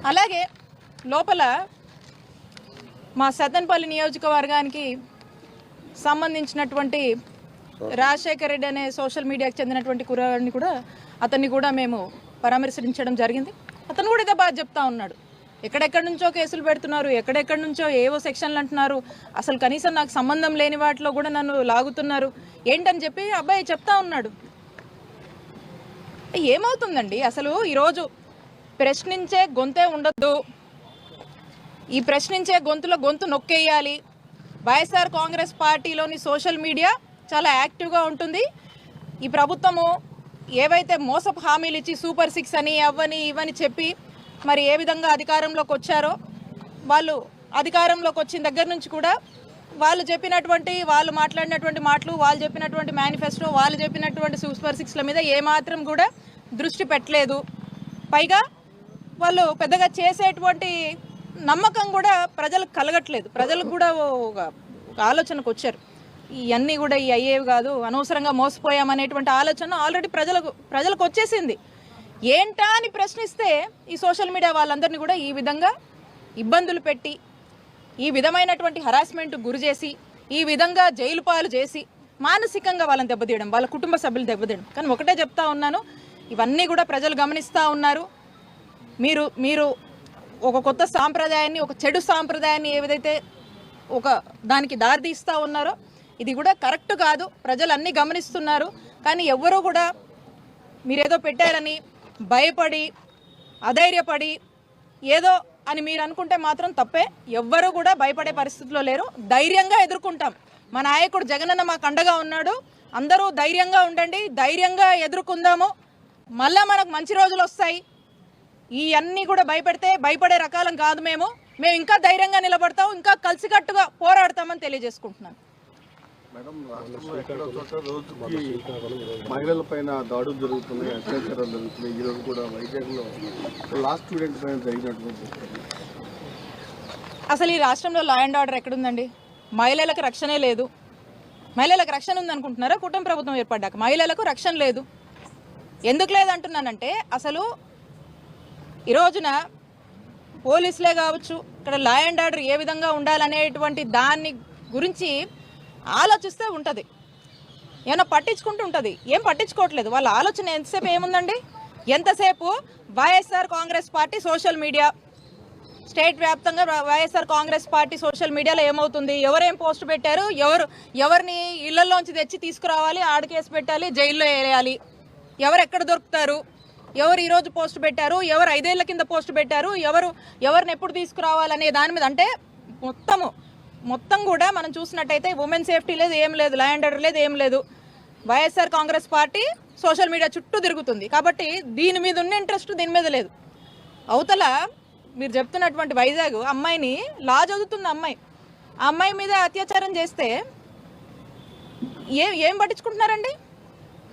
అలాగే లోపల మా సత్తెనపల్లి నియోజకవర్గానికి సంబంధించినటువంటి రాజశేఖర్ రెడ్డి అనే సోషల్ మీడియాకి చెందినటువంటి కుర్రాడిని కూడా అతన్ని కూడా మేము పరామర్శించడం జరిగింది. అతను కూడా ఇదే బాధ చెప్తా ఉన్నాడు. ఎక్కడెక్కడి నుంచో కేసులు పెడుతున్నారు, ఎక్కడెక్కడి నుంచో ఏవో సెక్షన్లు అంటున్నారు, అసలు కనీసం నాకు సంబంధం లేని వాటిలో కూడా నన్ను లాగుతున్నారు ఏంటని చెప్పి అబ్బాయి చెప్తా ఉన్నాడు. ఏమవుతుందండి అసలు? ఈరోజు ప్రశ్నించే గొంతే ఉండొద్దు, ఈ ప్రశ్నించే గొంతులో గొంతు నొక్కేయాలి. వైఎస్ఆర్ కాంగ్రెస్ పార్టీలోని సోషల్ మీడియా చాలా యాక్టివ్గా ఉంటుంది. ఈ ప్రభుత్వము ఏవైతే మోసపు హామీలు ఇచ్చి సూపర్ 6 అని అవని ఇవని చెప్పి మరి ఏ విధంగా అధికారంలోకి వచ్చారో, వాళ్ళు అధికారంలోకి వచ్చిన దగ్గర నుంచి కూడా వాళ్ళు మాట్లాడినటువంటి మాటలు, వాళ్ళు చెప్పినటువంటి మేనిఫెస్టో, వాళ్ళు చెప్పినటువంటి సూపర్ 6ల మీద ఏమాత్రం కూడా దృష్టి పెట్టలేదు. పైగా వాళ్ళు పెద్దగా చేసేటువంటి నమ్మకం కూడా ప్రజలకు కలగట్లేదు. ప్రజలకు కూడా ఒక ఆలోచనకు వచ్చారు, ఇవన్నీ కూడా ఈ అయ్యేవి కాదు, అనవసరంగా మోసపోయామనేటువంటి ఆలోచన ఆల్రెడీ ప్రజలకు వచ్చేసింది. ఏంటా అని ప్రశ్నిస్తే ఈ సోషల్ మీడియా వాళ్ళందరినీ కూడా ఈ విధంగా ఇబ్బందులు పెట్టి, ఈ విధమైనటువంటి హరాస్మెంట్ గురి చేసి, ఈ విధంగా జైలు పాలు చేసి మానసికంగా వాళ్ళని దెబ్బతీయడం, వాళ్ళ కుటుంబ సభ్యులు దెబ్బతీయడం. కానీ ఒకటే చెప్తా ఉన్నాను, ఇవన్నీ కూడా ప్రజలు గమనిస్తూ ఉన్నారు. మీరు ఒక కొత్త సాంప్రదాయాన్ని, ఒక చెడు సాంప్రదాయాన్ని ఏదైతే ఒక దానికి దారితీస్తూ ఉన్నారో ఇది కూడా కరెక్ట్ కాదు. ప్రజలు అన్నీ గమనిస్తున్నారు. కానీ ఎవ్వరూ కూడా మీరేదో పెట్టారని భయపడి, అధైర్యపడి ఏదో అని మీరు అనుకుంటే మాత్రం తప్పే. ఎవ్వరూ కూడా భయపడే పరిస్థితిలో లేరు. ధైర్యంగా ఎదుర్కొంటాం. మా నాయకుడు జగనన్న మాకు అండగా ఉన్నాడు. అందరూ ధైర్యంగా ఉండండి, ధైర్యంగా ఎదుర్కొందాము. మళ్ళా మనకు మంచి రోజులు వస్తాయి. ఈ అన్నీ కూడా భయపడే రకాలం కాదు. మేము ఇంకా ధైర్యంగా నిలబడతాం, ఇంకా కలిసికట్టుగా పోరాడతామని తెలియజేసుకుంటున్నాను. మేడం, రాష్ట్రంలో ఎక్కడో చోట రోజుకి మహిళల పైన దాడులు జరుగుతున్నాయి, అత్యాచారాలు జరుగుతున్నాయి. ఈరోజు కూడా వైజాగ్లో లాస్ట్ స్టూడెంట్ పైన జరిగినటువంటి అసలు ఈ రాష్ట్రంలో లా అండ్ ఆర్డర్ ఎక్కడుందండి? మహిళలకు రక్షణే లేదు. మహిళలకు రక్షణ ఉందనుకుంటున్నారా? కుటుంబ ప్రభుత్వం ఏర్పడ్డాక మహిళలకు రక్షణ లేదు. ఎందుకు లేదంటున్నానంటే, అసలు ఈ రోజున పోలీసులే కావచ్చు, ఇక్కడ లా అండ్ ఆర్డర్ ఏ విధంగా ఉండాలనేటువంటి దాన్ని గురించి ఆలోచిస్తే ఉంటుంది, ఏమైనా పట్టించుకుంటూ ఉంటుంది. ఏం పట్టించుకోవట్లేదు. వాళ్ళ ఆలోచన ఎంతసేపు ఏముందండి? ఎంతసేపు YSR Congress party social media, state వ్యాప్తంగా వైఎస్ఆర్ కాంగ్రెస్ పార్టీ సోషల్ మీడియాలో ఏమవుతుంది, ఎవరేం పోస్ట్ పెట్టారు, ఎవరిని ఇళ్లలోంచి తెచ్చి తీసుకురావాలి, ఆడకేసి పెట్టాలి, జైల్లో వేయాలి, ఎవరు ఎక్కడ దొరుకుతారు, ఎవరు ఈరోజు పోస్ట్ పెట్టారు, ఎవరు 5 ఏళ్ల కింద పోస్ట్ పెట్టారు, ఎవరిని ఎప్పుడు తీసుకురావాలనే దాని మీద. అంటే మొత్తం కూడా మనం చూసినట్టయితే ఉమెన్ సేఫ్టీ లేదు, ఏం లేదు, లా అండ్ ఆర్డర్ లేదు, ఏం లేదు. YSR Congress party social media చుట్టూ తిరుగుతుంది. కాబట్టి దీని మీద ఉన్న ఇంట్రెస్ట్ దీని మీద లేదు. అవతల మీరు చెప్తున్నటువంటి వైజాగ్ అమ్మాయిని లా చదువుతుంది ఆ అమ్మాయి మీద అత్యాచారం చేస్తే ఏం పట్టించుకుంటున్నారండి?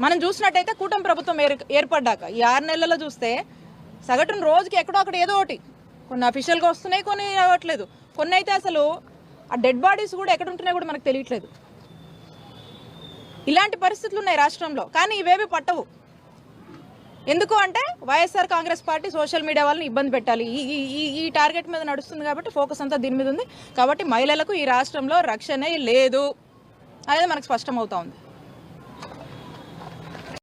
మనం చూసినట్టయితే కూటమి ప్రభుత్వం ఏర్పడ్డాక ఈ 6 నెలల్లో చూస్తే సగటున రోజుకి ఎక్కడో అక్కడ ఏదో ఒకటి, కొన్ని అఫీషియల్గా వస్తున్నాయి, కొన్ని రావట్లేదు. కొన్ని అయితే అసలు ఆ డెడ్ బాడీస్ కూడా ఎక్కడ ఉంటున్నాయో కూడా మనకు తెలియట్లేదు. ఇలాంటి పరిస్థితులు ఉన్నాయి రాష్ట్రంలో. కానీ ఇవేవి పట్టవు. ఎందుకు అంటే YSR Congress party social media వాళ్ళని ఇబ్బంది పెట్టాలి, ఈ టార్గెట్ మీద నడుస్తుంది. కాబట్టి ఫోకస్ అంతా దీని మీద ఉంది. కాబట్టి మహిళలకు ఈ రాష్ట్రంలో రక్షణే లేదు అనేది మనకు స్పష్టమవుతా ఉంది.